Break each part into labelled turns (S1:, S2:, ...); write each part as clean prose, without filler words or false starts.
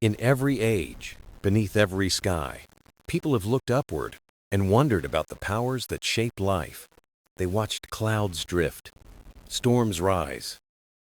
S1: In every age, beneath every sky, people have looked upward and wondered about the powers that shape life. They watched clouds drift, storms rise,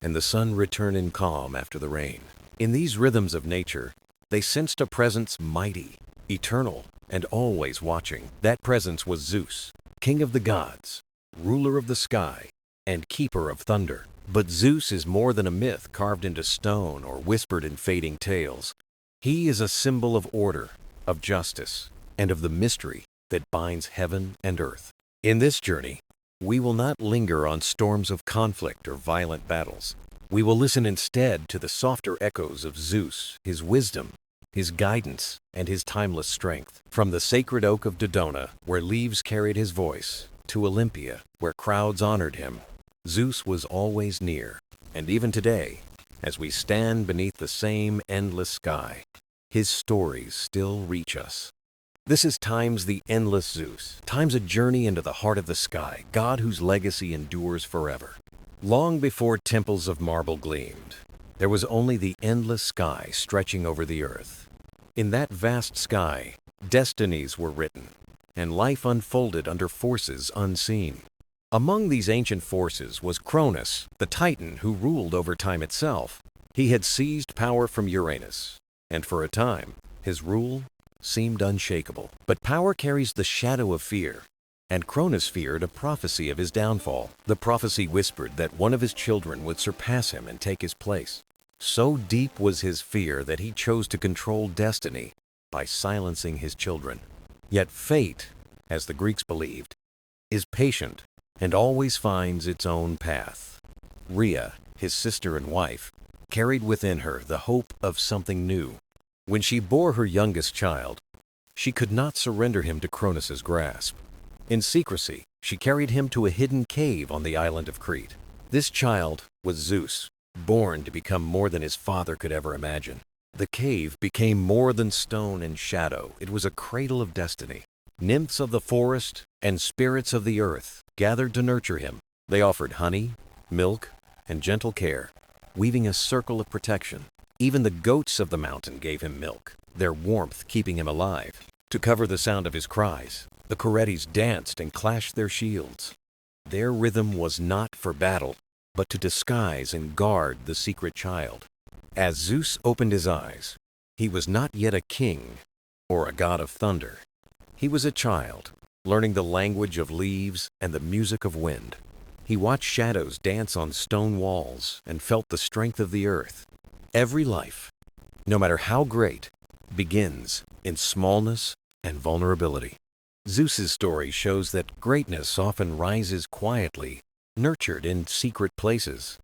S1: and the sun return in calm after the rain. In these rhythms of nature, they sensed a presence mighty, eternal, and always watching. That presence was Zeus, king of the gods, ruler of the sky, and keeper of thunder. But Zeus is more than a myth carved into stone or whispered in fading tales. He is a symbol of order, of justice, and of the mystery that binds heaven and earth. In this journey, we will not linger on storms of conflict or violent battles. We will listen instead to the softer echoes of Zeus, his wisdom, his guidance, and his timeless strength. From the sacred oak of Dodona, where leaves carried his voice, to Olympia, where crowds honored him, Zeus was always near. And even today, as we stand beneath the same endless sky, his stories still reach us. This is times the Endless Zeus, times a journey into the heart of the sky, God whose legacy endures forever. Long before temples of marble gleamed, there was only the endless sky stretching over the earth. In that vast sky, destinies were written, and life unfolded under forces unseen. Among these ancient forces was Cronus, the Titan who ruled over time itself. He had seized power from Uranus, and for a time, his rule seemed unshakable. But power carries the shadow of fear, and Cronus feared a prophecy of his downfall. The prophecy whispered that one of his children would surpass him and take his place. So deep was his fear that he chose to control destiny by silencing his children. Yet fate, as the Greeks believed, is patient and always finds its own path. Rhea, his sister and wife, carried within her the hope of something new. When she bore her youngest child, she could not surrender him to Cronus's grasp. In secrecy, she carried him to a hidden cave on the island of Crete. This child was Zeus, born to become more than his father could ever imagine. The cave became more than stone and shadow. It was a cradle of destiny. Nymphs of the forest and spirits of the earth gathered to nurture him. They offered honey, milk, and gentle care, weaving a circle of protection. Even the goats of the mountain gave him milk, their warmth keeping him alive. To cover the sound of his cries, the Curetes danced and clashed their shields. Their rhythm was not for battle, but to disguise and guard the secret child. As Zeus opened his eyes, he was not yet a king or a god of thunder. He was a child, learning the language of leaves and the music of wind. He watched shadows dance on stone walls and felt the strength of the earth. Every life, no matter how great, begins in smallness and vulnerability. Zeus's story shows that greatness often rises quietly, nurtured in secret places.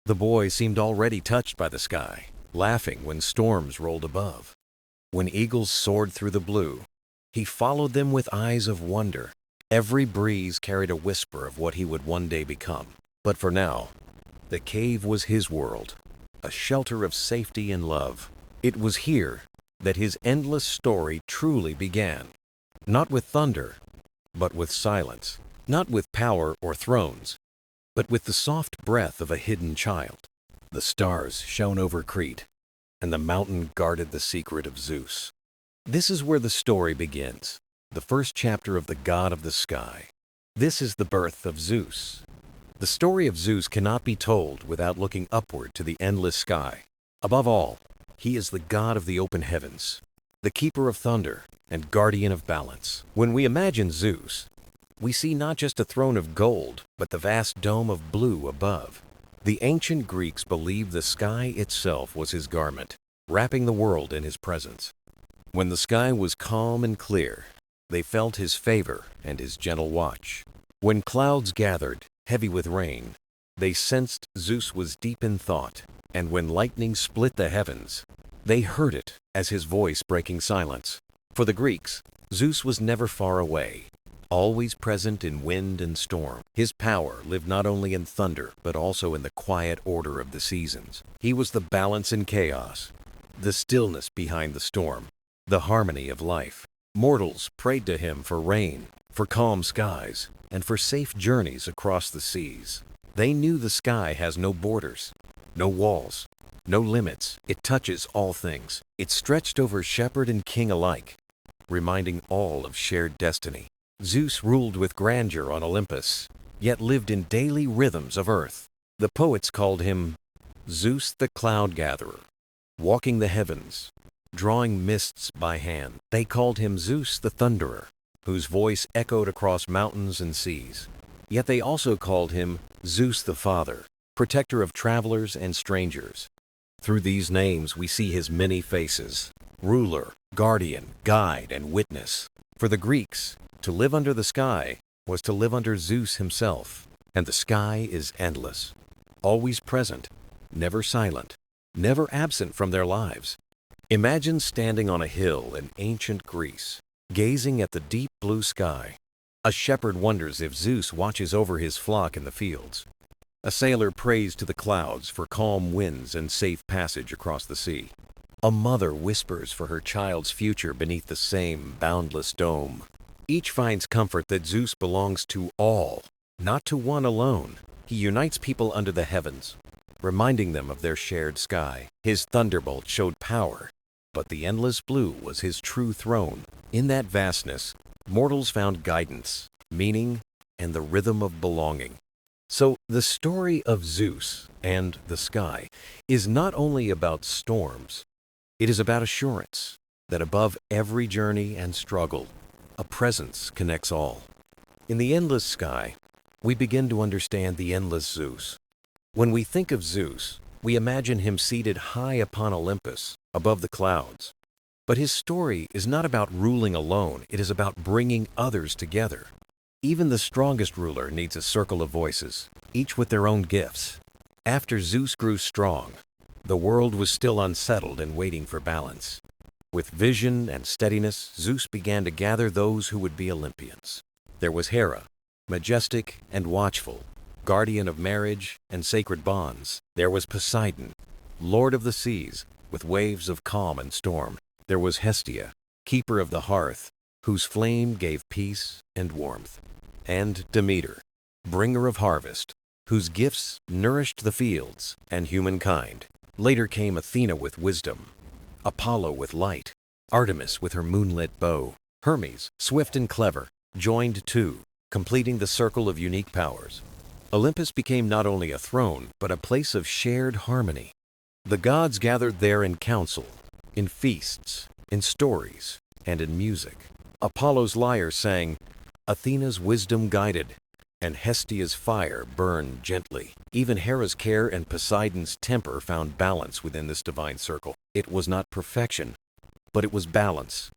S1: The boy seemed already touched by the sky, laughing when storms rolled above. When eagles soared through the blue, he followed them with eyes of wonder. Every breeze carried a whisper of what he would one day become. But for now, the cave was his world, a shelter of safety and love. It was here that his endless story truly began. Not with thunder, but with silence. Not with power or thrones, but with the soft breath of a hidden child. The stars shone over Crete, and the mountain guarded the secret of Zeus. This is where the story begins, the first chapter of the God of the Sky. This is the birth of Zeus. The story of Zeus cannot be told without looking upward to the endless sky. Above all, he is the god of the open heavens, the keeper of thunder, and guardian of balance. When we imagine Zeus, we see not just a throne of gold, but the vast dome of blue above. The ancient Greeks believed the sky itself was his garment, wrapping the world in his presence. When the sky was calm and clear, they felt his favor and his gentle watch. When clouds gathered, heavy with rain, they sensed Zeus was deep in thought. And when lightning split the heavens, they heard it as his voice breaking silence. For the Greeks, Zeus was never far away, always present in wind and storm. His power lived not only in thunder, but also in the quiet order of the seasons. He was the balance in chaos, the stillness behind the storm, the harmony of life. Mortals prayed to him for rain, for calm skies, and for safe journeys across the seas. They knew the sky has no borders. No walls, no limits. It touches all things. It stretched over shepherd and king alike, reminding all of shared destiny. Zeus ruled with grandeur on Olympus, yet lived in daily rhythms of earth. The poets called him Zeus the cloud gatherer, walking the heavens, drawing mists by hand. They called him Zeus the thunderer, whose voice echoed across mountains and seas. Yet they also called him Zeus the father, protector of travelers and strangers. Through these names we see his many faces: ruler, guardian, guide, and witness. For the Greeks, to live under the sky was to live under Zeus himself, and the sky is endless, always present, never silent, never absent from their lives. Imagine standing on a hill in ancient Greece, gazing at the deep blue sky. A shepherd wonders if Zeus watches over his flock in the fields. A sailor prays to the clouds for calm winds and safe passage across the sea. A mother whispers for her child's future beneath the same boundless dome. Each finds comfort that Zeus belongs to all, not to one alone. He unites people under the heavens, reminding them of their shared sky. His thunderbolt showed power, but the endless blue was his true throne. In that vastness, mortals found guidance, meaning, and the rhythm of belonging. So the story of Zeus and the sky is not only about storms, it is about assurance that above every journey and struggle, a presence connects all. In the endless sky, we begin to understand the endless Zeus. When we think of Zeus, we imagine him seated high upon Olympus, above the clouds. But his story is not about ruling alone, it is about bringing others together. Even the strongest ruler needs a circle of voices, each with their own gifts. After Zeus grew strong, the world was still unsettled and waiting for balance. With vision and steadiness, Zeus began to gather those who would be Olympians. There was Hera, majestic and watchful, guardian of marriage and sacred bonds. There was Poseidon, lord of the seas, with waves of calm and storm. There was Hestia, keeper of the hearth, whose flame gave peace and warmth. And Demeter, bringer of harvest, whose gifts nourished the fields and humankind. Later came Athena with wisdom, Apollo with light, Artemis with her moonlit bow. Hermes, swift and clever, joined too, completing the circle of unique powers. Olympus became not only a throne, but a place of shared harmony. The gods gathered there in council, in feasts, in stories, and in music. Apollo's lyre sang, Athena's wisdom guided, and Hestia's fire burned gently. Even Hera's care and Poseidon's temper found balance within this divine circle. It was not perfection, but it was balance,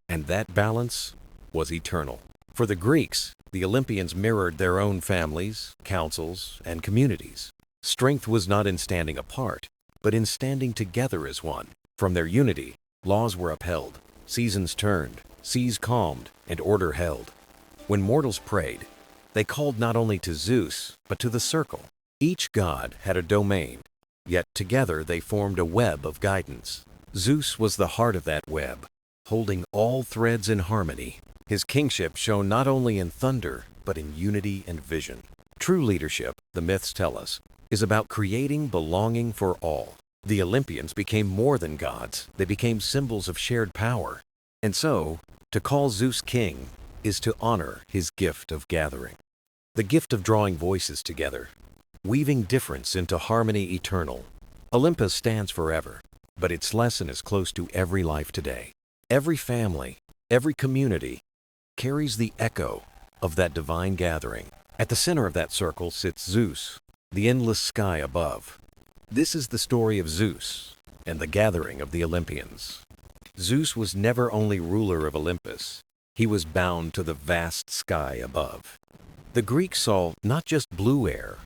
S1: and that balance was eternal. For the Greeks, the Olympians mirrored their own families, councils, and communities. Strength was not in standing apart, but in standing together as one. From their unity, laws were upheld, seasons turned, seas calmed, and order held. When mortals prayed, they called not only to Zeus, but to the circle. Each god had a domain, yet together they formed a web of guidance. Zeus was the heart of that web, holding all threads in harmony. His kingship shone not only in thunder, but in unity and vision. True leadership, the myths tell us, is about creating belonging for all. The Olympians became more than gods. They became symbols of shared power. And so, to call Zeus king is to honor his gift of gathering. The gift of drawing voices together, weaving difference into harmony eternal. Olympus stands forever, but its lesson is close to every life today. Every family, every community carries the echo of that divine gathering. At the center of that circle sits Zeus, the endless sky above. This is the story of Zeus and the gathering of the Olympians. Zeus was never only ruler of Olympus, he was bound to the vast sky above. The Greeks saw not just blue air,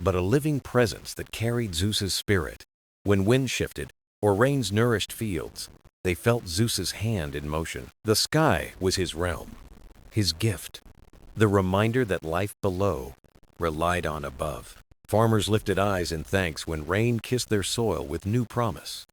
S1: but a living presence that carried Zeus's spirit. When wind shifted or rains nourished fields, they felt Zeus's hand in motion. The sky was his realm, his gift, the reminder that life below relied on above. Farmers lifted eyes in thanks when rain kissed their soil with new promise.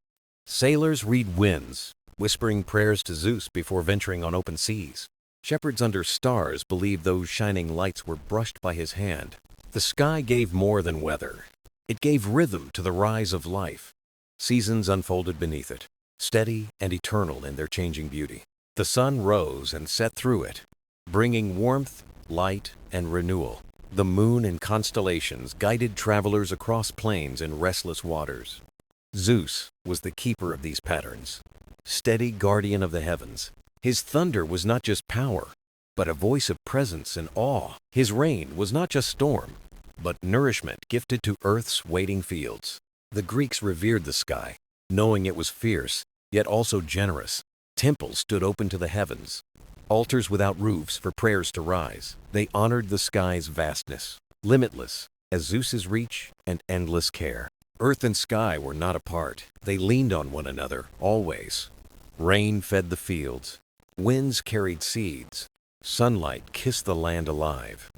S1: Sailors read winds, whispering prayers to Zeus before venturing on open seas. Shepherds under stars believed those shining lights were brushed by his hand. The sky gave more than weather. It gave rhythm to the rise of life. Seasons unfolded beneath it, steady and eternal in their changing beauty. The sun rose and set through it, bringing warmth, light, and renewal. The moon and constellations guided travelers across plains and restless waters. Zeus was the keeper of these patterns, steady guardian of the heavens. His thunder was not just power, but a voice of presence and awe. His rain was not just storm, but nourishment gifted to Earth's waiting fields. The Greeks revered the sky, knowing it was fierce, yet also generous. Temples stood open to the heavens, altars without roofs for prayers to rise. They honored the sky's vastness, limitless as Zeus's reach and endless care. Earth and sky were not apart. They leaned on one another, always. Rain fed the fields. Winds carried seeds. Sunlight kissed the land alive.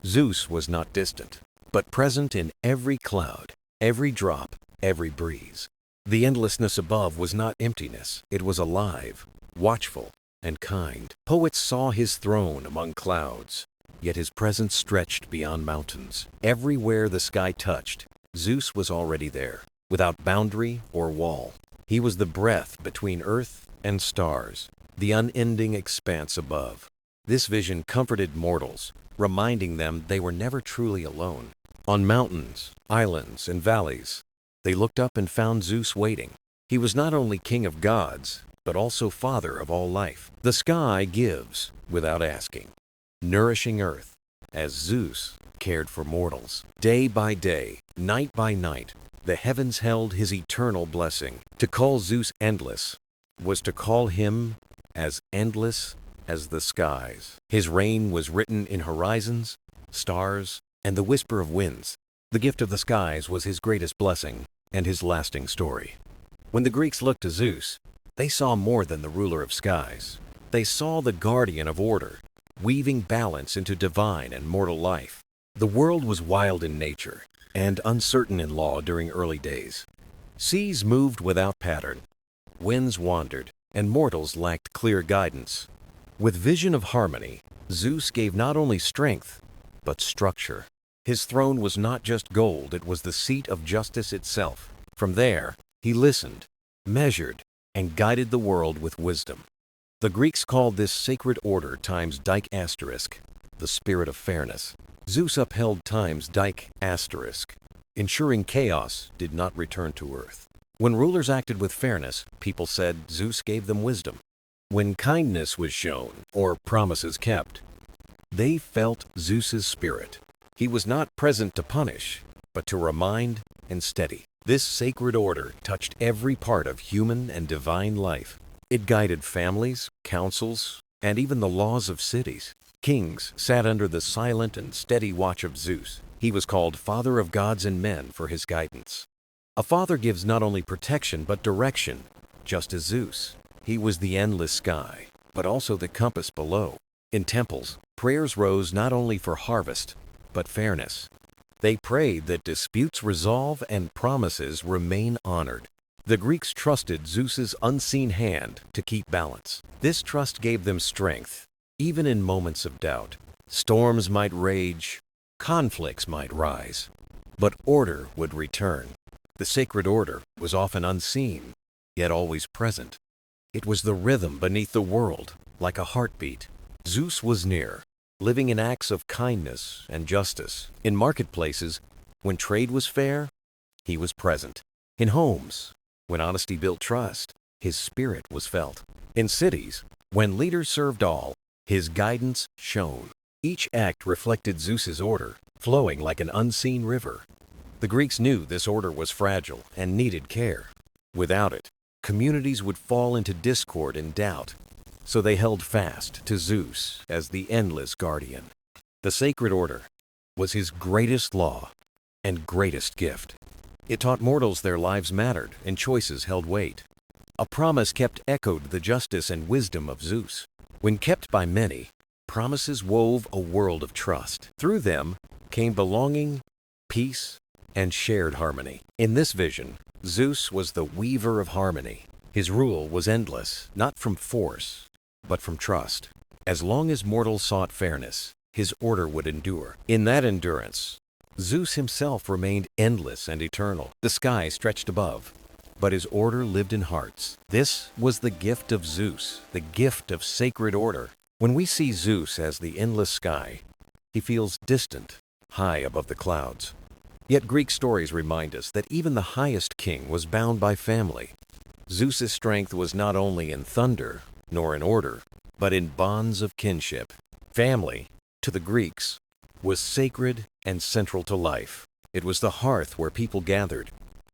S1: Zeus was not distant, but present in every cloud, every drop, every breeze. The endlessness above was not emptiness. It was alive, watchful, and kind. Poets saw his throne among clouds, yet his presence stretched beyond mountains. Everywhere the sky touched, Zeus was already there, without boundary or wall. He was the breath between earth and stars, the unending expanse above. This vision comforted mortals, reminding them they were never truly alone. On mountains, islands, and valleys, they looked up and found Zeus waiting. He was not only king of gods, but also father of all life. The sky gives without asking, nourishing earth, as Zeus cared for mortals. Day by day, night by night, the heavens held his eternal blessing. To call Zeus endless was to call him as endless as the skies. His reign was written in horizons, stars, and the whisper of winds. The gift of the skies was his greatest blessing and his lasting story. When the Greeks looked to Zeus, they saw more than the ruler of skies. They saw the guardian of order, weaving balance into divine and mortal life. The world was wild in nature and uncertain in law during early days. Seas moved without pattern, winds wandered, and mortals lacked clear guidance. With vision of harmony, Zeus gave not only strength, but structure. His throne was not just gold, it was the seat of justice itself. From there, he listened, measured, and guided the world with wisdom. The Greeks called this sacred order times dike asterisk, the spirit of fairness. Zeus upheld times dike asterisk, ensuring chaos did not return to earth. When rulers acted with fairness, people said Zeus gave them wisdom. When kindness was shown, or promises kept, they felt Zeus's spirit. He was not present to punish, but to remind and steady. This sacred order touched every part of human and divine life. It guided families, councils, and even the laws of cities. Kings sat under the silent and steady watch of Zeus. He was called Father of gods and men for his guidance. A father gives not only protection but direction, just as Zeus. He was the endless sky, but also the compass below. In temples, prayers rose not only for harvest, but fairness. They prayed that disputes resolve and promises remain honored. The Greeks trusted Zeus's unseen hand to keep balance. This trust gave them strength, even in moments of doubt. Storms might rage, conflicts might rise, but order would return. The sacred order was often unseen, yet always present. It was the rhythm beneath the world, like a heartbeat. Zeus was near, living in acts of kindness and justice. In marketplaces, when trade was fair, he was present. In homes, when honesty built trust, his spirit was felt. In cities, when leaders served all, his guidance shone. Each act reflected Zeus's order, flowing like an unseen river. The Greeks knew this order was fragile and needed care. Without it, communities would fall into discord and doubt. So they held fast to Zeus as the endless guardian. The sacred order was his greatest law and greatest gift. It taught mortals their lives mattered and choices held weight. A promise kept echoed the justice and wisdom of Zeus. When kept by many, promises wove a world of trust. Through them came belonging, peace, and shared harmony. In this vision, Zeus was the weaver of harmony. His rule was endless, not from force, but from trust. As long as mortals sought fairness, his order would endure. In that endurance, Zeus himself remained endless and eternal. The sky stretched above, but his order lived in hearts. This was the gift of Zeus, the gift of sacred order. When we see Zeus as the endless sky, he feels distant, high above the clouds. Yet Greek stories remind us that even the highest king was bound by family. Zeus's strength was not only in thunder, nor in order, but in bonds of kinship. Family, to the Greeks, was sacred and central to life. It was the hearth where people gathered,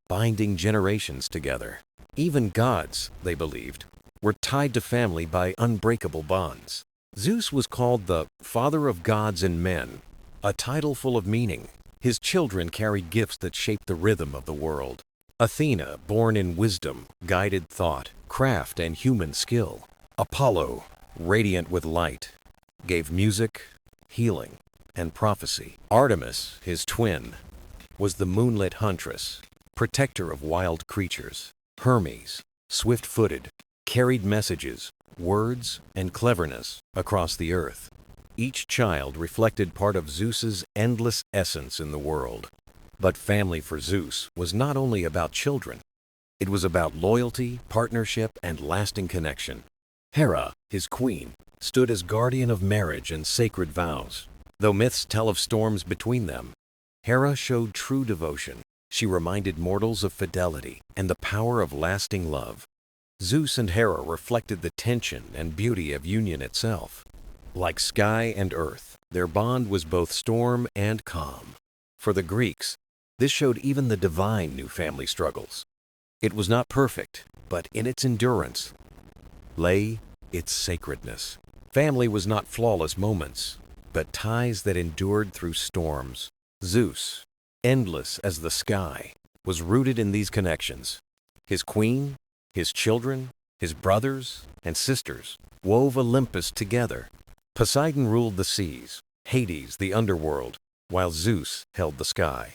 S1: binding generations together. Even gods, they believed, were tied to family by unbreakable bonds. Zeus was called the father of gods and men, a title full of meaning. His children carried gifts that shaped the rhythm of the world. Athena, born in wisdom, guided thought, craft, and human skill. Apollo, radiant with light, gave music, healing, and prophecy. Artemis, his twin, was the moonlit huntress, protector of wild creatures. Hermes, swift-footed, carried messages, words, and cleverness across the earth. Each child reflected part of Zeus's endless essence in the world. But family for Zeus was not only about children. It was about loyalty, partnership, and lasting connection. Hera, his queen, stood as guardian of marriage and sacred vows. Though myths tell of storms between them, Hera showed true devotion. She reminded mortals of fidelity and the power of lasting love. Zeus and Hera reflected the tension and beauty of union itself. Like sky and earth, their bond was both storm and calm. For the Greeks, this showed even the divine knew family struggles. It was not perfect, but in its endurance lay its sacredness. Family was not flawless moments, but ties that endured through storms. Zeus, endless as the sky, was rooted in these connections. His queen, his children, his brothers, and sisters wove Olympus together. Poseidon ruled the seas, Hades the underworld, while Zeus held the sky.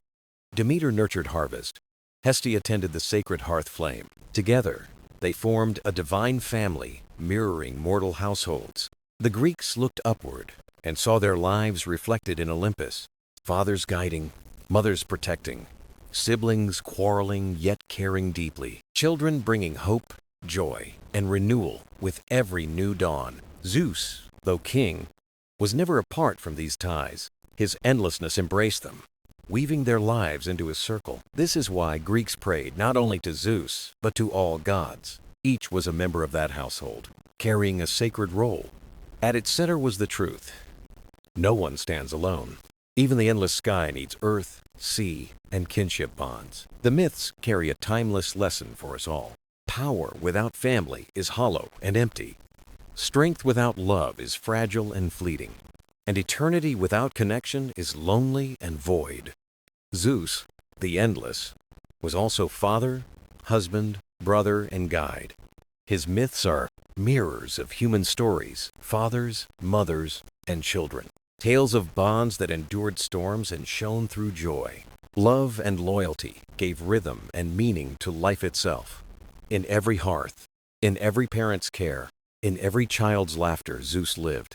S1: Demeter nurtured harvest. Hestia tended the sacred hearth flame. Together, they formed a divine family mirroring mortal households. The Greeks looked upward and saw their lives reflected in Olympus. Fathers guiding, mothers protecting, siblings quarreling yet caring deeply, children bringing hope, joy, and renewal with every new dawn. Zeus, though king, was never apart from these ties. His endlessness embraced them, weaving their lives into a circle. This is why Greeks prayed not only to Zeus, but to all gods. Each was a member of that household, carrying a sacred role. At its center was the truth. No one stands alone. Even the endless sky needs earth, sea, and kinship bonds. The myths carry a timeless lesson for us all. Power without family is hollow and empty. Strength without love is fragile and fleeting. And eternity without connection is lonely and void. Zeus, the endless, was also father, husband, brother, and guide. His myths are mirrors of human stories, fathers, mothers, and children. Tales of bonds that endured storms and shone through joy. Love and loyalty gave rhythm and meaning to life itself. In every hearth, in every parent's care, in every child's laughter, Zeus lived,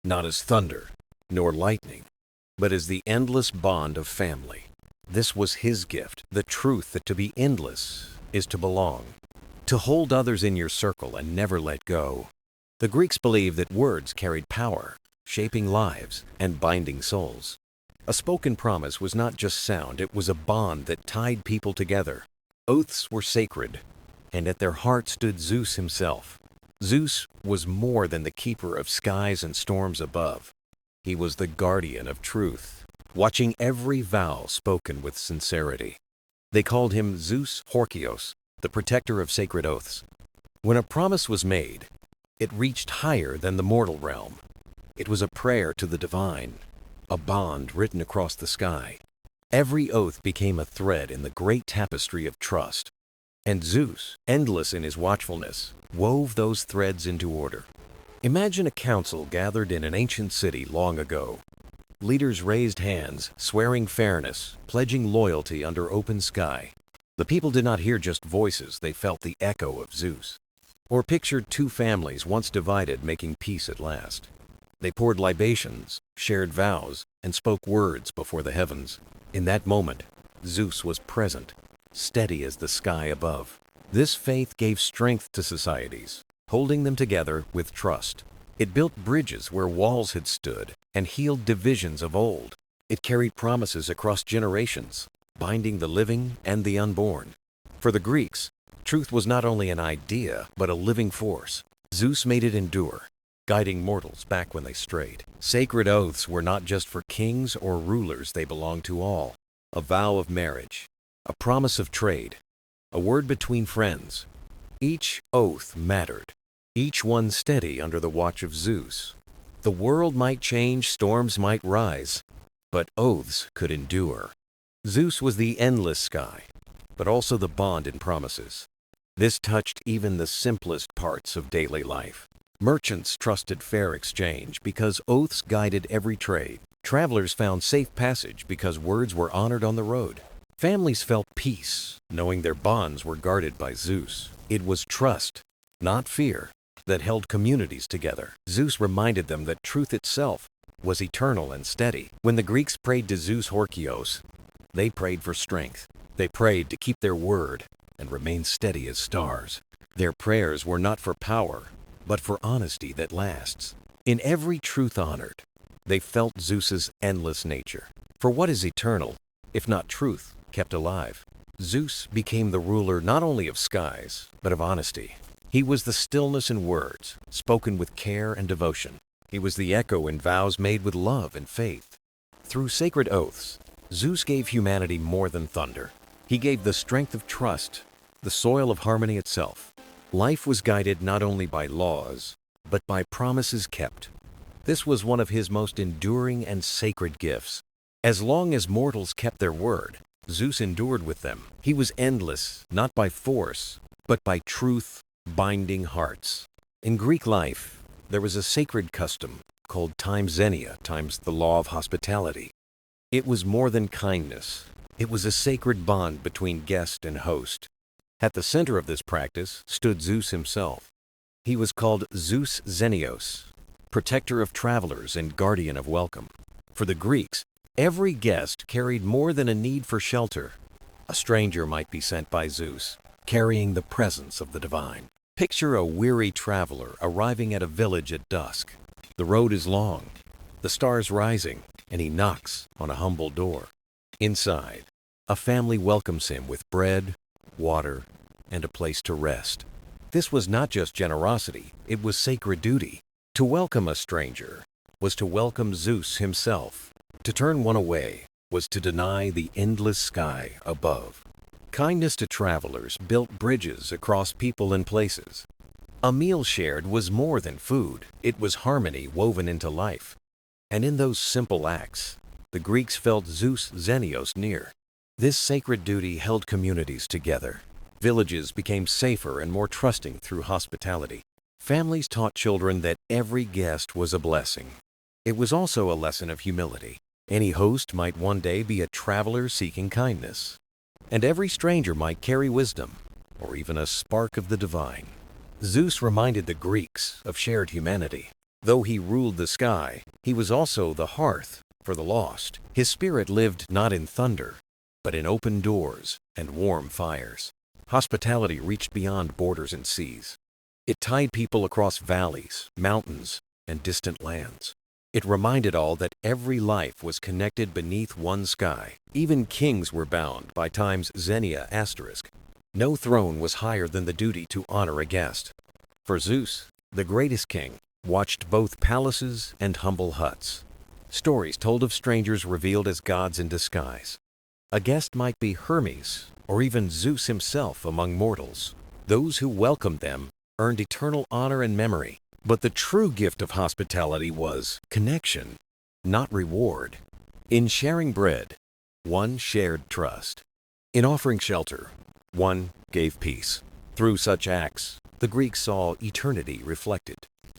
S1: not as thunder, nor lightning, but as the endless bond of family. This was his gift, the truth that to be endless is to belong, to hold others in your circle and never let go. The Greeks believed that words carried power, shaping lives and binding souls. A spoken promise was not just sound, it was a bond that tied people together. Oaths were sacred, and at their heart stood Zeus himself. Zeus was more than the keeper of skies and storms above. He was the guardian of truth, watching every vow spoken with sincerity. They called him Zeus Horkios, the protector of sacred oaths. When a promise was made, it reached higher than the mortal realm. It was a prayer to the divine, a bond written across the sky. Every oath became a thread in the great tapestry of trust. And Zeus, endless in his watchfulness, wove those threads into order. Imagine a council gathered in an ancient city long ago. Leaders raised hands, swearing fairness, pledging loyalty under open sky. The people did not hear just voices, they felt the echo of Zeus. Or pictured two families once divided making peace at last. They poured libations, shared vows, and spoke words before the heavens. In that moment, Zeus was present, steady as the sky above. This faith gave strength to societies, holding them together with trust. It built bridges where walls had stood and healed divisions of old. It carried promises across generations, binding the living and the unborn. For the Greeks, truth was not only an idea, but a living force. Zeus made it endure, guiding mortals back when they strayed. Sacred oaths were not just for kings or rulers, they belonged to all. A vow of marriage, a promise of trade, a word between friends. Each oath mattered, each one steady under the watch of Zeus. The world might change, storms might rise, but oaths could endure. Zeus was the endless sky, but also the bond in promises. This touched even the simplest parts of daily life. Merchants trusted fair exchange because oaths guided every trade. Travelers found safe passage because words were honored on the road. Families felt peace, knowing their bonds were guarded by Zeus. It was trust, not fear, that held communities together. Zeus reminded them that truth itself was eternal and steady. When the Greeks prayed to Zeus Horkios, they prayed for strength. They prayed to keep their word and remain steady as stars. Their prayers were not for power, but for honesty that lasts. In every truth honored, they felt Zeus's endless nature. For what is eternal, if not truth, kept alive? Zeus became the ruler not only of skies, but of honesty. He was the stillness in words, spoken with care and devotion. He was the echo in vows made with love and faith. Through sacred oaths, Zeus gave humanity more than thunder. He gave the strength of trust, the soil of harmony itself. Life was guided not only by laws, but by promises kept. This was one of his most enduring and sacred gifts. As long as mortals kept their word, Zeus endured with them. He was endless, not by force, but by truth, binding hearts. In Greek life, there was a sacred custom called time xenia, times the law of hospitality. It was more than kindness. It was a sacred bond between guest and host. At the center of this practice stood Zeus himself. He was called Zeus Xenios, protector of travelers and guardian of welcome. For the Greeks, every guest carried more than a need for shelter. A stranger might be sent by Zeus, carrying the presence of the divine. Picture a weary traveler arriving at a village at dusk. The road is long, the stars rising, and he knocks on a humble door. Inside, a family welcomes him with bread, water, and a place to rest. This was not just generosity, it was sacred duty. To welcome a stranger was to welcome Zeus himself. To turn one away was to deny the endless sky above. Kindness to travelers built bridges across people and places. A meal shared was more than food, it was harmony woven into life. And in those simple acts, the Greeks felt Zeus Xenios near. This sacred duty held communities together. Villages became safer and more trusting through hospitality. Families taught children that every guest was a blessing. It was also a lesson of humility. Any host might one day be a traveler seeking kindness. And every stranger might carry wisdom, or even a spark of the divine. Zeus reminded the Greeks of shared humanity. Though he ruled the sky, he was also the hearth for the lost. His spirit lived not in thunder, but in open doors and warm fires. Hospitality reached beyond borders and seas. It tied people across valleys, mountains, and distant lands. It reminded all that every life was connected beneath one sky. Even kings were bound by time's xenia asterisk. No throne was higher than the duty to honor a guest. For Zeus, the greatest king, watched both palaces and humble huts. Stories told of strangers revealed as gods in disguise. A guest might be Hermes, or even Zeus himself among mortals. Those who welcomed them earned eternal honor and memory. But the true gift of hospitality was connection, not reward. In sharing bread, one shared trust. In offering shelter, one gave peace. Through such acts, the Greeks saw eternity reflected.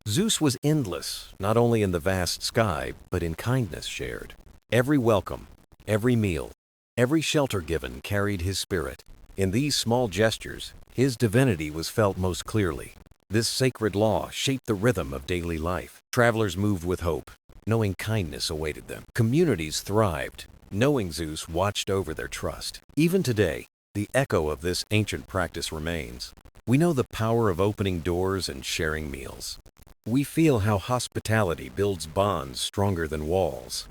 S1: Zeus was endless, not only in the vast sky, but in kindness shared. Every welcome, every meal, every shelter given carried his spirit. In these small gestures, his divinity was felt most clearly. This sacred law shaped the rhythm of daily life. Travelers moved with hope, knowing kindness awaited them. Communities thrived, knowing Zeus watched over their trust. Even today, the echo of this ancient practice remains. We know the power of opening doors and sharing meals. We feel how hospitality builds bonds stronger than walls.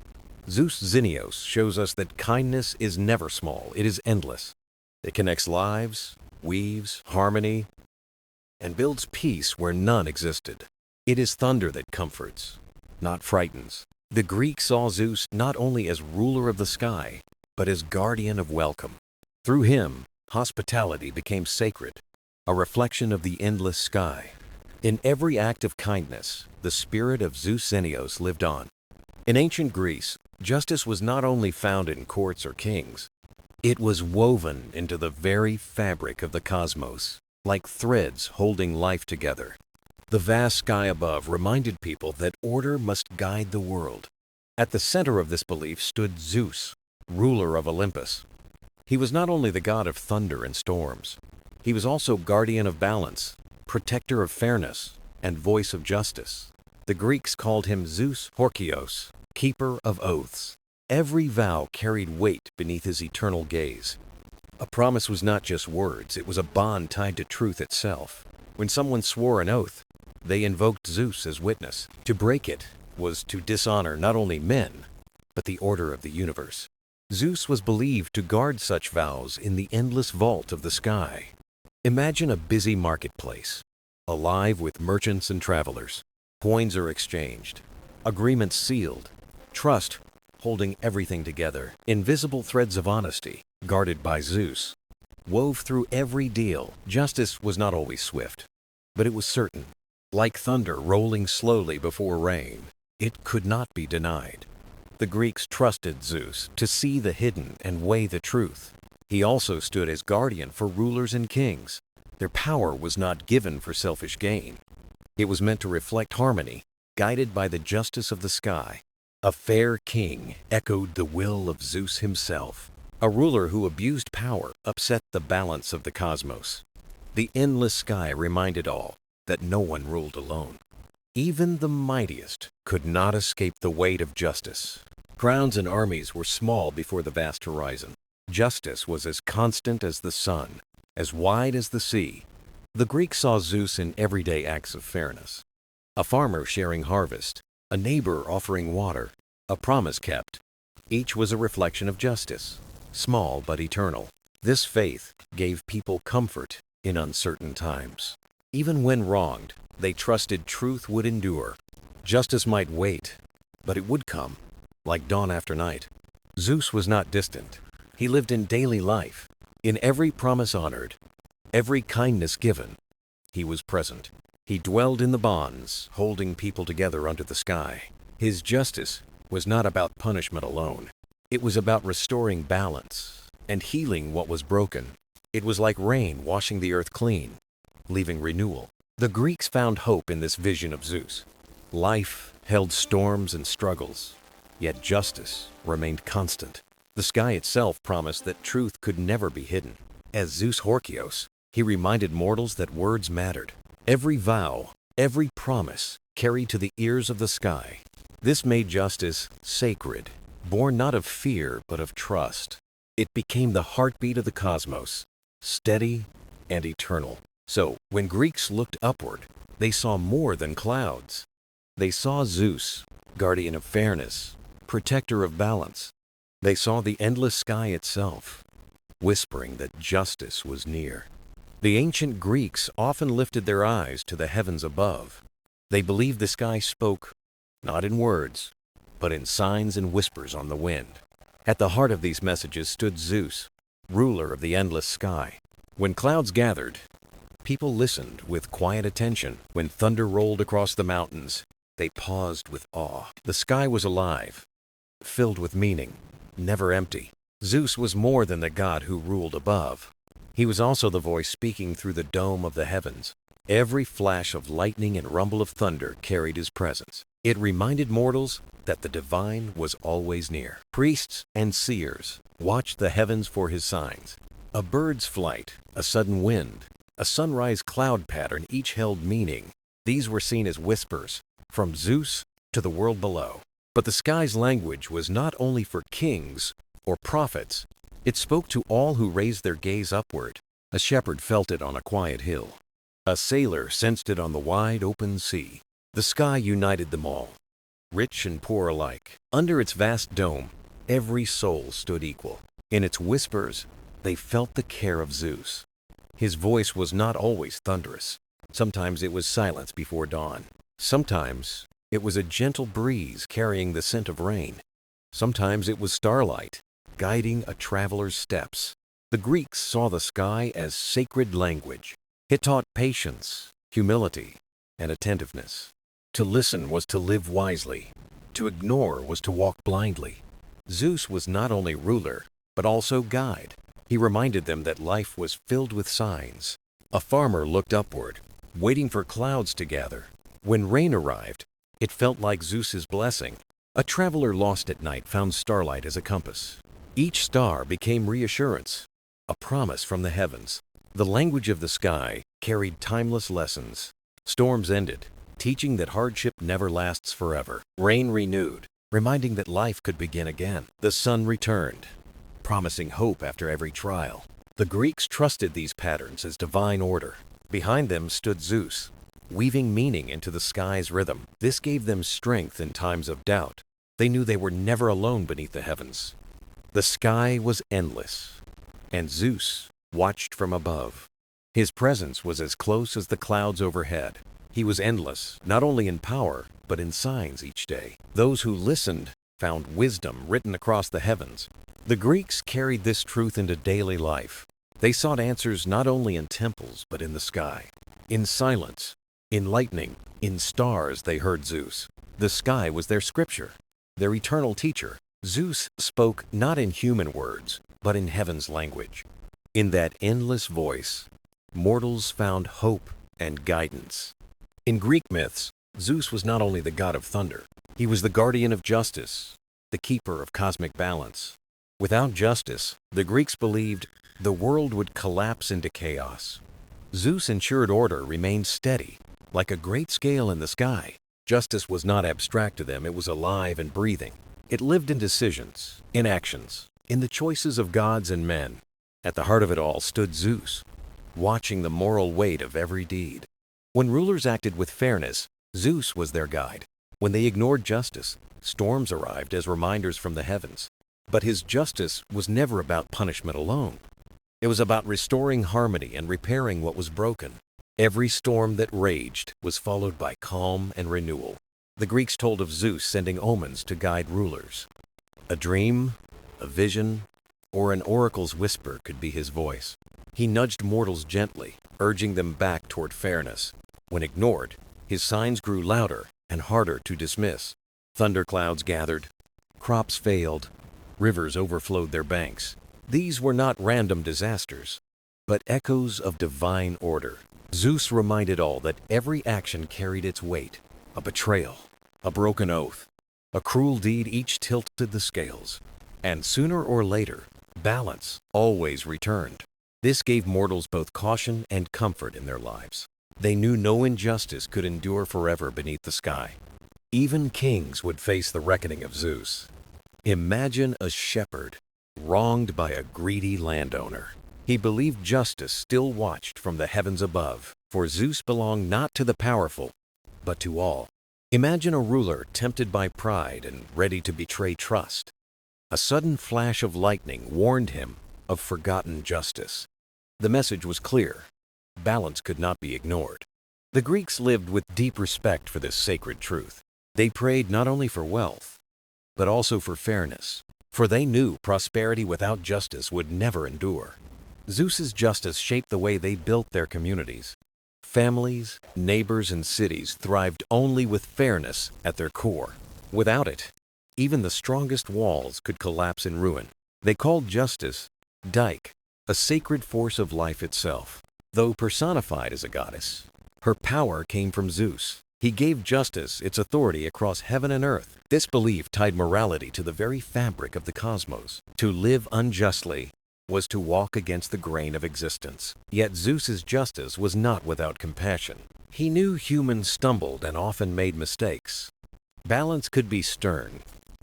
S1: Zeus Xenios shows us that kindness is never small, it is endless. It connects lives, weaves harmony, and builds peace where none existed. It is thunder that comforts, not frightens. The Greeks saw Zeus not only as ruler of the sky, but as guardian of welcome. Through him, hospitality became sacred, a reflection of the endless sky. In every act of kindness, the spirit of Zeus Xenios lived on. In ancient Greece, justice was not only found in courts or kings, it was woven into the very fabric of the cosmos, like threads holding life together. The vast sky above reminded people that order must guide the world. At the center of this belief stood Zeus, ruler of Olympus. He was not only the god of thunder and storms, he was also guardian of balance, protector of fairness, and voice of justice. The Greeks called him Zeus Horkios, keeper of oaths. Every vow carried weight beneath his eternal gaze. A promise was not just words, it was a bond tied to truth itself. When someone swore an oath, they invoked Zeus as witness. To break it was to dishonor not only men, but the order of the universe. Zeus was believed to guard such vows in the endless vault of the sky. Imagine a busy marketplace, alive with merchants and travelers. Coins are exchanged, agreements sealed, trust holding everything together. Invisible threads of honesty, guarded by Zeus, wove through every deal. Justice was not always swift, but it was certain. Like thunder rolling slowly before rain, it could not be denied. The Greeks trusted Zeus to see the hidden and weigh the truth. He also stood as guardian for rulers and kings. Their power was not given for selfish gain. It was meant to reflect harmony, guided by the justice of the sky. A fair king echoed the will of Zeus himself. A ruler who abused power upset the balance of the cosmos. The endless sky reminded all that no one ruled alone. Even the mightiest could not escape the weight of justice. Crowns and armies were small before the vast horizon. Justice was as constant as the sun, as wide as the sea. The Greeks saw Zeus in everyday acts of fairness. A farmer sharing harvest, a neighbor offering water, a promise kept. Each was a reflection of justice, small but eternal. This faith gave people comfort in uncertain times. Even when wronged, they trusted truth would endure. Justice might wait, but it would come, like dawn after night. Zeus was not distant. He lived in daily life. In every promise honored, every kindness given, he was present. He dwelled in the bonds, holding people together under the sky. His justice was not about punishment alone. It was about restoring balance and healing what was broken. It was like rain washing the earth clean, leaving renewal. The Greeks found hope in this vision of Zeus. Life held storms and struggles, yet justice remained constant. The sky itself promised that truth could never be hidden. As Zeus Horkios, he reminded mortals that words mattered. Every vow, every promise carried to the ears of the sky. This made justice sacred, born not of fear but of trust. It became the heartbeat of the cosmos, steady and eternal. So, when Greeks looked upward, they saw more than clouds. They saw Zeus, guardian of fairness, protector of balance. They saw the endless sky itself, whispering that justice was near. The ancient Greeks often lifted their eyes to the heavens above. They believed the sky spoke, not in words, but in signs and whispers on the wind. At the heart of these messages stood Zeus, ruler of the endless sky. When clouds gathered, people listened with quiet attention. When thunder rolled across the mountains, they paused with awe. The sky was alive, filled with meaning, never empty. Zeus was more than the god who ruled above. He was also the voice speaking through the dome of the heavens. Every flash of lightning and rumble of thunder carried his presence. It reminded mortals that the divine was always near. Priests and seers watched the heavens for his signs. A bird's flight, a sudden wind, a sunrise cloud pattern each held meaning. These were seen as whispers, from Zeus to the world below. But the sky's language was not only for kings or prophets. It spoke to all who raised their gaze upward. A shepherd felt it on a quiet hill. A sailor sensed it on the wide open sea. The sky united them all, rich and poor alike. Under its vast dome, every soul stood equal. In its whispers, they felt the care of Zeus. His voice was not always thunderous. Sometimes it was silence before dawn. Sometimes it was a gentle breeze carrying the scent of rain. Sometimes it was starlight, guiding a traveler's steps. The Greeks saw the sky as sacred language. It taught patience, humility, and attentiveness. To listen was to live wisely. To ignore was to walk blindly. Zeus was not only ruler, but also guide. He reminded them that life was filled with signs. A farmer looked upward, waiting for clouds to gather. When rain arrived, it felt like Zeus's blessing. A traveler lost at night found starlight as a compass. Each star became reassurance, a promise from the heavens. The language of the sky carried timeless lessons. Storms ended, teaching that hardship never lasts forever. Rain renewed, reminding that life could begin again. The sun returned, promising hope after every trial. The Greeks trusted these patterns as divine order. Behind them stood Zeus, weaving meaning into the sky's rhythm. This gave them strength in times of doubt. They knew they were never alone beneath the heavens. The sky was endless, and Zeus watched from above. His presence was as close as the clouds overhead. He was endless, not only in power, but in signs each day. Those who listened found wisdom written across the heavens. The Greeks carried this truth into daily life. They sought answers not only in temples, but in the sky. In silence, in lightning, in stars they heard Zeus. The sky was their scripture, their eternal teacher. Zeus spoke not in human words, but in heaven's language. In that endless voice, mortals found hope and guidance. In Greek myths, Zeus was not only the god of thunder, he was the guardian of justice, the keeper of cosmic balance. Without justice, the Greeks believed the world would collapse into chaos. Zeus ensured order remained steady, like a great scale in the sky. Justice was not abstract to them, it was alive and breathing. It lived in decisions, in actions, in the choices of gods and men. At the heart of it all stood Zeus, watching the moral weight of every deed. When rulers acted with fairness, Zeus was their guide. When they ignored justice, storms arrived as reminders from the heavens. But his justice was never about punishment alone. It was about restoring harmony and repairing what was broken. Every storm that raged was followed by calm and renewal. The Greeks told of Zeus sending omens to guide rulers. A dream, a vision, or an oracle's whisper could be his voice. He nudged mortals gently, urging them back toward fairness. When ignored, his signs grew louder and harder to dismiss. Thunderclouds gathered, crops failed, rivers overflowed their banks. These were not random disasters, but echoes of divine order. Zeus reminded all that every action carried its weight. A betrayal, a broken oath, a cruel deed, each tilted the scales. And sooner or later, balance always returned. This gave mortals both caution and comfort in their lives. They knew no injustice could endure forever beneath the sky. Even kings would face the reckoning of Zeus. Imagine a shepherd wronged by a greedy landowner. He believed justice still watched from the heavens above, for Zeus belonged not to the powerful, but to all. Imagine a ruler tempted by pride and ready to betray trust. A sudden flash of lightning warned him of forgotten justice. The message was clear. Balance could not be ignored. The Greeks lived with deep respect for this sacred truth. They prayed not only for wealth, but also for fairness, for they knew prosperity without justice would never endure. Zeus's justice shaped the way they built their communities. Families, neighbors, and cities thrived only with fairness at their core. Without it, even the strongest walls could collapse in ruin. They called justice Dike, a sacred force of life itself. Though personified as a goddess, her power came from Zeus. He gave justice its authority across heaven and earth. This belief tied morality to the very fabric of the cosmos. To live unjustly was to walk against the grain of existence. Yet Zeus's justice was not without compassion. He knew humans stumbled and often made mistakes. Balance could be stern,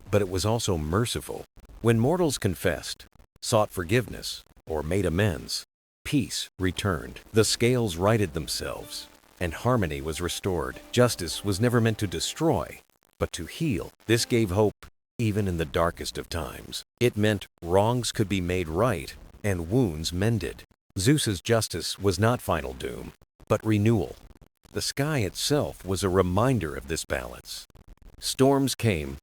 S1: but it was also merciful. When mortals confessed, sought forgiveness, or made amends, peace returned. The scales righted themselves, and harmony was restored. Justice was never meant to destroy, but to heal. This gave hope even in the darkest of times. It meant wrongs could be made right and wounds mended. Zeus's justice was not final doom, but renewal. The sky itself was a reminder of this balance. Storms came,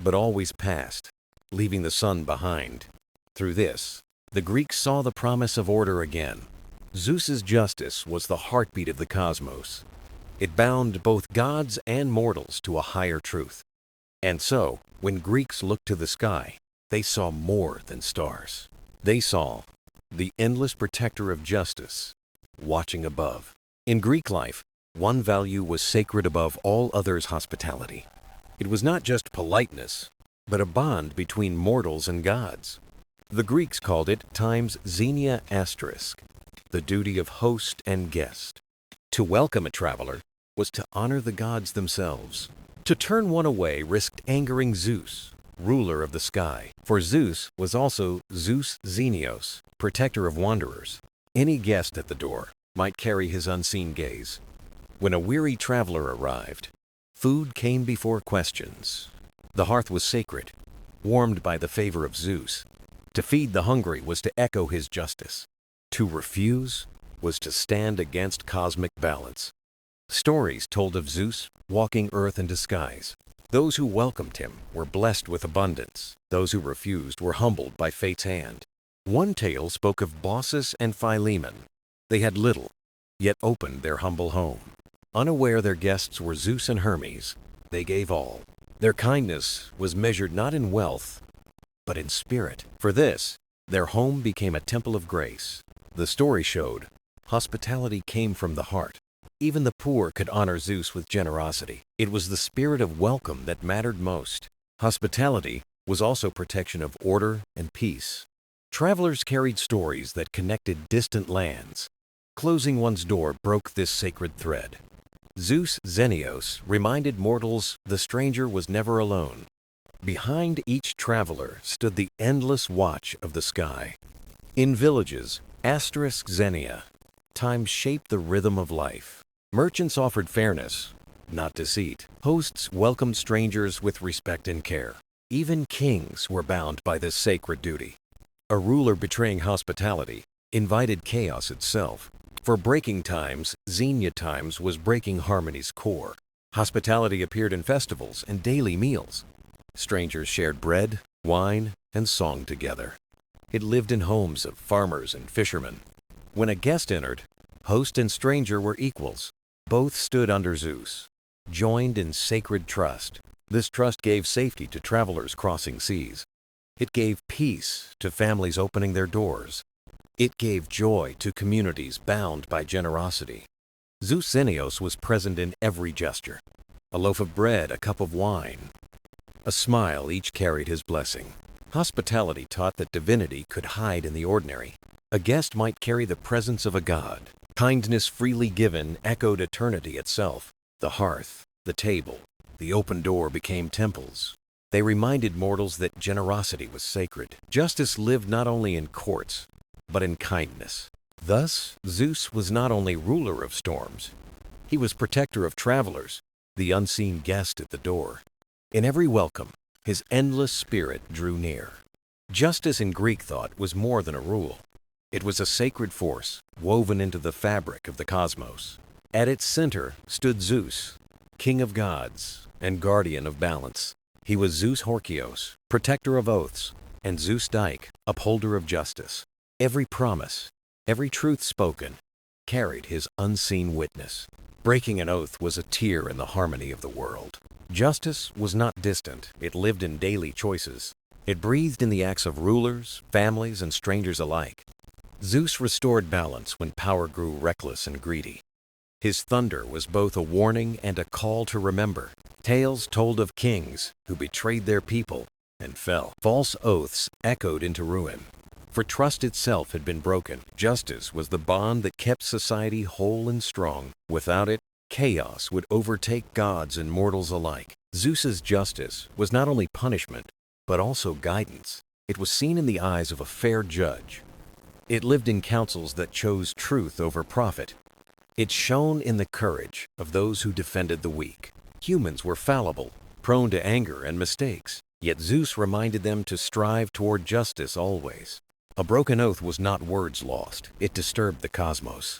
S1: but always passed, leaving the sun behind. Through this, the Greeks saw the promise of order again. Zeus's justice was the heartbeat of the cosmos. It bound both gods and mortals to a higher truth. And so, when Greeks looked to the sky, they saw more than stars. They saw the endless protector of justice, watching above. In Greek life, one value was sacred above all others: hospitality. It was not just politeness, but a bond between mortals and gods. The Greeks called it times xenia asterisk, the duty of host and guest. To welcome a traveler was to honor the gods themselves. To turn one away risked angering Zeus, ruler of the sky. For Zeus was also Zeus Xenios, protector of wanderers. Any guest at the door might carry his unseen gaze. When a weary traveler arrived, food came before questions. The hearth was sacred, warmed by the favor of Zeus. To feed the hungry was to echo his justice. To refuse was to stand against cosmic balance. Stories told of Zeus walking earth in disguise. Those who welcomed him were blessed with abundance. Those who refused were humbled by fate's hand. One tale spoke of Baucis and Philemon. They had little, yet opened their humble home. Unaware their guests were Zeus and Hermes, they gave all. Their kindness was measured not in wealth, but in spirit. For this, their home became a temple of grace. The story showed hospitality came from the heart. Even the poor could honor Zeus with generosity. It was the spirit of welcome that mattered most. Hospitality was also protection of order and peace. Travelers carried stories that connected distant lands. Closing one's door broke this sacred thread. Zeus Xenios reminded mortals the stranger was never alone. Behind each traveler stood the endless watch of the sky. In villages, asterisk Xenia, time shaped the rhythm of life. Merchants offered fairness, not deceit. Hosts welcomed strangers with respect and care. Even kings were bound by this sacred duty. A ruler betraying hospitality invited chaos itself. For breaking times, Xenia times was breaking harmony's core. Hospitality appeared in festivals and daily meals. Strangers shared bread, wine, and song together. It lived in homes of farmers and fishermen. When a guest entered, host and stranger were equals. Both stood under Zeus, joined in sacred trust. This trust gave safety to travelers crossing seas. It gave peace to families opening their doors. It gave joy to communities bound by generosity. Zeus Xenios was present in every gesture. A loaf of bread, a cup of wine, a smile, each carried his blessing. Hospitality taught that divinity could hide in the ordinary. A guest might carry the presence of a god. Kindness freely given echoed eternity itself. The hearth, the table, the open door became temples. They reminded mortals that generosity was sacred. Justice lived not only in courts, but in kindness. Thus, Zeus was not only ruler of storms, he was protector of travelers, the unseen guest at the door. In every welcome, his endless spirit drew near. Justice in Greek thought was more than a rule. It was a sacred force woven into the fabric of the cosmos. At its center stood Zeus, king of gods and guardian of balance. He was Zeus Horkios, protector of oaths, and Zeus Dike, upholder of justice. Every promise, every truth spoken, carried his unseen witness. Breaking an oath was a tear in the harmony of the world. Justice was not distant. It lived in daily choices. It breathed in the acts of rulers, families, and strangers alike. Zeus restored balance when power grew reckless and greedy. His thunder was both a warning and a call to remember. Tales told of kings who betrayed their people and fell. False oaths echoed into ruin. For trust itself had been broken. Justice was the bond that kept society whole and strong. Without it, chaos would overtake gods and mortals alike. Zeus's justice was not only punishment, but also guidance. It was seen in the eyes of a fair judge. It lived in councils that chose truth over profit. It shone in the courage of those who defended the weak. Humans were fallible, prone to anger and mistakes, yet Zeus reminded them to strive toward justice always. A broken oath was not words lost, it disturbed the cosmos.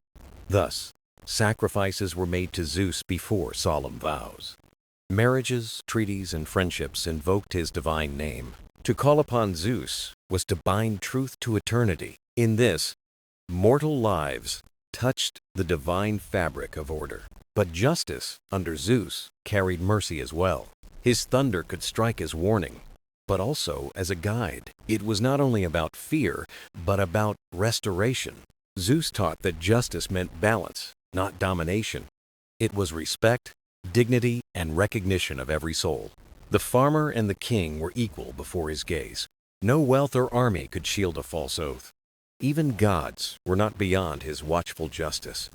S1: Thus, sacrifices were made to Zeus before solemn vows. Marriages, treaties, and friendships invoked his divine name. To call upon Zeus was to bind truth to eternity. In this, mortal lives touched the divine fabric of order. But justice, under Zeus, carried mercy as well. His thunder could strike as warning, but also as a guide. It was not only about fear, but about restoration. Zeus taught that justice meant balance, not domination. It was respect, dignity, and recognition of every soul. The farmer and the king were equal before his gaze. No wealth or army could shield a false oath. Even gods were not beyond his watchful justice.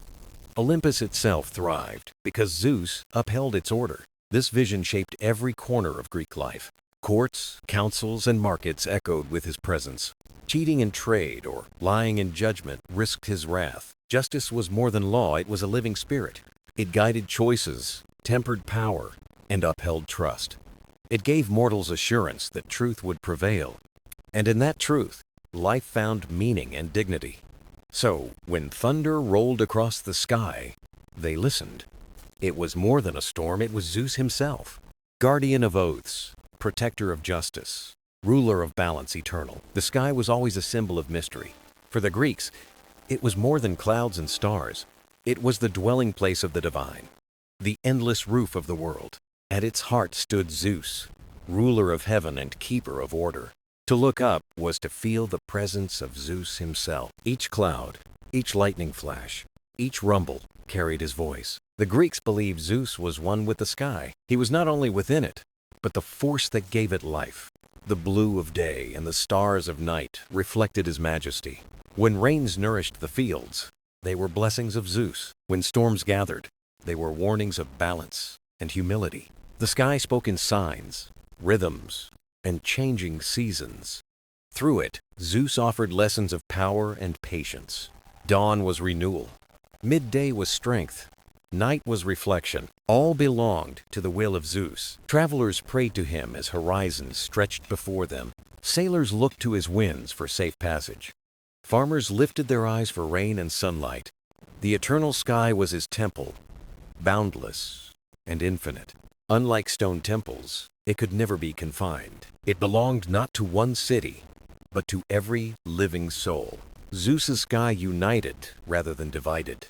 S1: Olympus itself thrived because Zeus upheld its order. This vision shaped every corner of Greek life. Courts, councils, and markets echoed with his presence. Cheating in trade or lying in judgment risked his wrath. Justice was more than law, it was a living spirit. It guided choices, tempered power, and upheld trust. It gave mortals assurance that truth would prevail. And in that truth, life found meaning and dignity. So, when thunder rolled across the sky, they listened. It was more than a storm, it was Zeus himself. Guardian of oaths, protector of justice, ruler of balance eternal. The sky was always a symbol of mystery. For the Greeks, it was more than clouds and stars. It was the dwelling place of the divine, the endless roof of the world. At its heart stood Zeus, ruler of heaven and keeper of order. To look up was to feel the presence of Zeus himself. Each cloud, each lightning flash, each rumble carried his voice. The Greeks believed Zeus was one with the sky. He was not only within it, but the force that gave it life. The blue of day and the stars of night reflected his majesty. When rains nourished the fields, they were blessings of Zeus. When storms gathered, they were warnings of balance and humility. The sky spoke in signs, rhythms, and changing seasons. Through it, Zeus offered lessons of power and patience. Dawn was renewal. Midday was strength. Night was reflection. All belonged to the will of Zeus. Travelers prayed to him as horizons stretched before them. Sailors looked to his winds for safe passage. Farmers lifted their eyes for rain and sunlight. The eternal sky was his temple, boundless and infinite. Unlike stone temples, it could never be confined. It belonged not to one city, but to every living soul. Zeus's sky united rather than divided.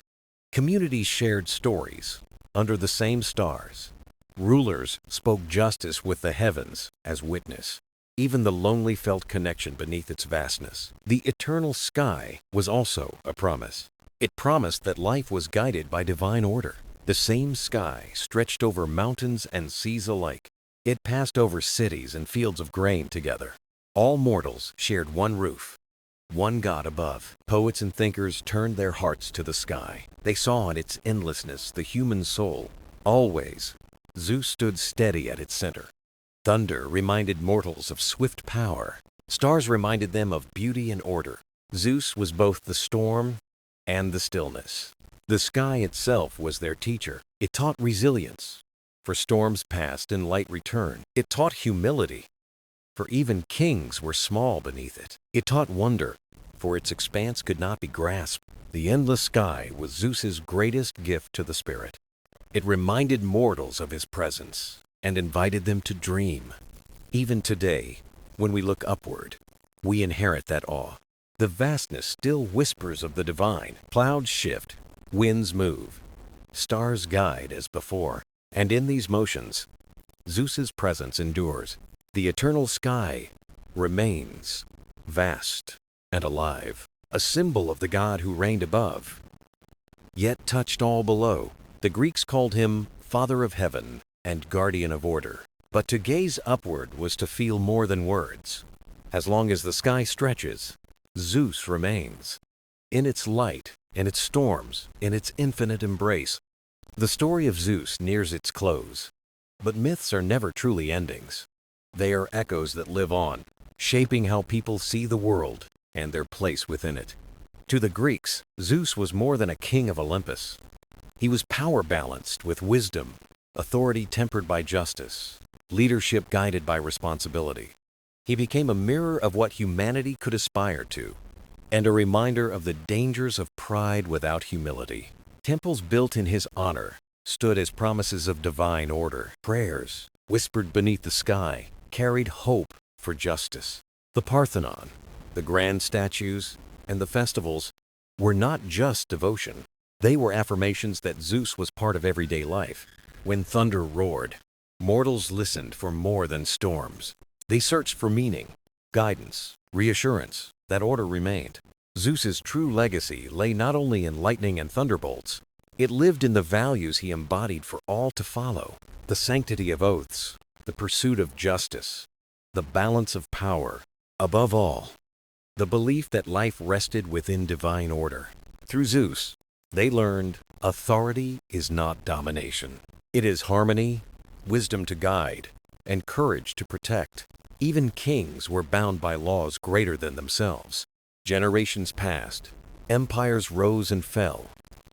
S1: Communities shared stories under the same stars. Rulers spoke justice with the heavens as witness. Even the lonely felt connection beneath its vastness. The eternal sky was also a promise. It promised that life was guided by divine order. The same sky stretched over mountains and seas alike. It passed over cities and fields of grain together. All mortals shared one roof, one God above. Poets and thinkers turned their hearts to the sky. They saw in its endlessness the human soul. Always, Zeus stood steady at its center. Thunder reminded mortals of swift power. Stars reminded them of beauty and order. Zeus was both the storm and the stillness. The sky itself was their teacher. It taught resilience, for storms passed and light returned. It taught humility, for even kings were small beneath it. It taught wonder, for its expanse could not be grasped. The endless sky was Zeus's greatest gift to the spirit. It reminded mortals of his presence and invited them to dream. Even today, when we look upward, we inherit that awe. The vastness still whispers of the divine. Clouds shift, winds move, stars guide as before. And in these motions, Zeus's presence endures. The eternal sky remains vast and alive, a symbol of the God who reigned above, yet touched all below. The Greeks called him Father of Heaven and Guardian of Order. But to gaze upward was to feel more than words. As long as the sky stretches, Zeus remains. In its light, in its storms, in its infinite embrace. The story of Zeus nears its close. But myths are never truly endings. They are echoes that live on, shaping how people see the world and their place within it. To the Greeks, Zeus was more than a king of Olympus. He was power balanced with wisdom, authority tempered by justice, leadership guided by responsibility. He became a mirror of what humanity could aspire to, and a reminder of the dangers of pride without humility. Temples built in his honor stood as promises of divine order. Prayers, whispered beneath the sky, carried hope for justice. The Parthenon, the grand statues, and the festivals were not just devotion. They were affirmations that Zeus was part of everyday life. When thunder roared, mortals listened for more than storms. They searched for meaning, guidance, reassurance that order remained. Zeus's true legacy lay not only in lightning and thunderbolts, it lived in the values he embodied for all to follow. The sanctity of oaths, the pursuit of justice, the balance of power. Above all, the belief that life rested within divine order. Through Zeus, they learned authority is not domination. It is harmony, wisdom to guide, and courage to protect. Even kings were bound by laws greater than themselves. Generations passed, empires rose and fell,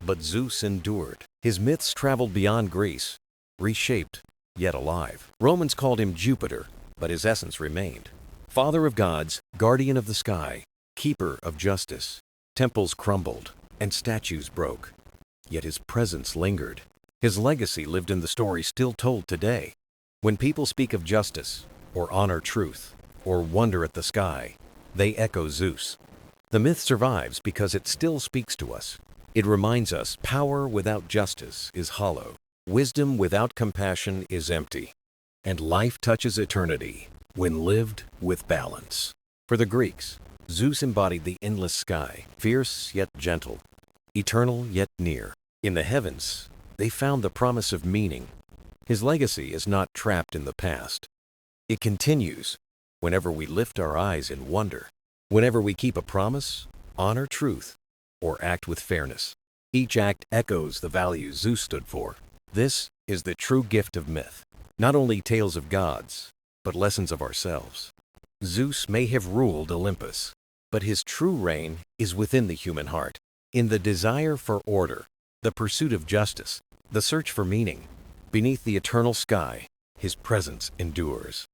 S1: but Zeus endured. His myths traveled beyond Greece, reshaped, yet alive. Romans called him Jupiter, but his essence remained. Father of gods, guardian of the sky, keeper of justice. Temples crumbled, and statues broke, yet his presence lingered. His legacy lived in the story still told today. When people speak of justice, or honor truth, or wonder at the sky, they echo Zeus. The myth survives because it still speaks to us. It reminds us power without justice is hollow, wisdom without compassion is empty, and life touches eternity when lived with balance. For the Greeks, Zeus embodied the endless sky, fierce yet gentle, eternal yet near. In the heavens, they found the promise of meaning. His legacy is not trapped in the past. It continues whenever we lift our eyes in wonder, whenever we keep a promise, honor truth, or act with fairness. Each act echoes the values Zeus stood for. This is the true gift of myth, not only tales of gods, but lessons of ourselves. Zeus may have ruled Olympus, but his true reign is within the human heart, in the desire for order, the pursuit of justice, the search for meaning. Beneath the eternal sky, his presence endures.